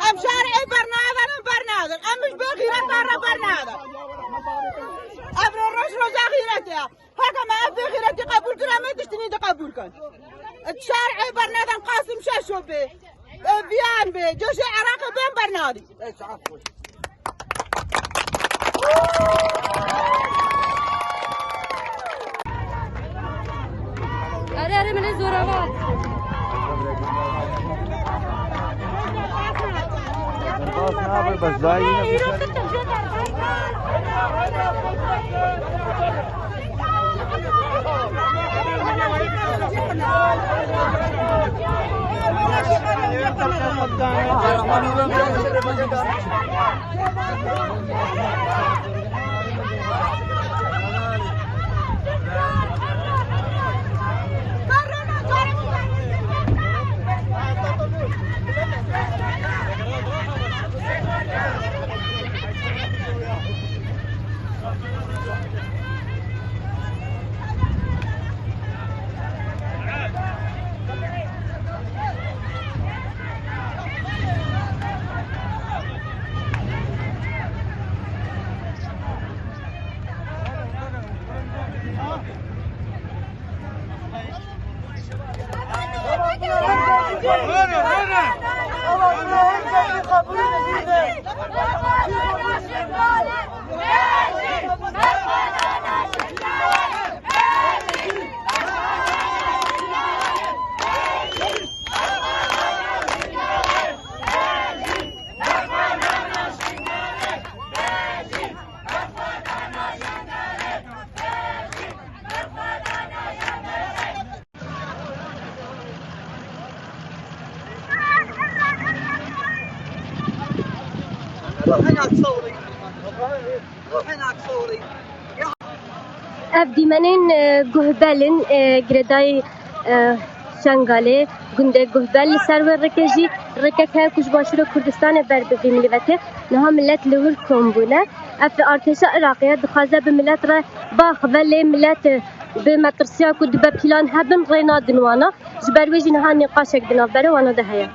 ام شارعي برنادر ام مش بغيرة برنادر ابن الرش روزا غيرتها هكا ما ابي غيرتي قبول كنا ما تشتني قبول كان شارعي برنادر قاسم شاشو به بيان به جوش عراقي بين برنادي أري من الزوراوات بس دايما اف دیمنین گهبلن گردای شنگاله گنده گهبل سرور رکجی رککه کش باشور کردستان بر به ملته نه ملت لهول کومبونه اف ارتش عراقیه دخوازه به ملت را باخ ولی ملت به مترسیا کد به پلان هبن رینا دنوانا جبرویج نه نقاشک دنابره وانا ده هيا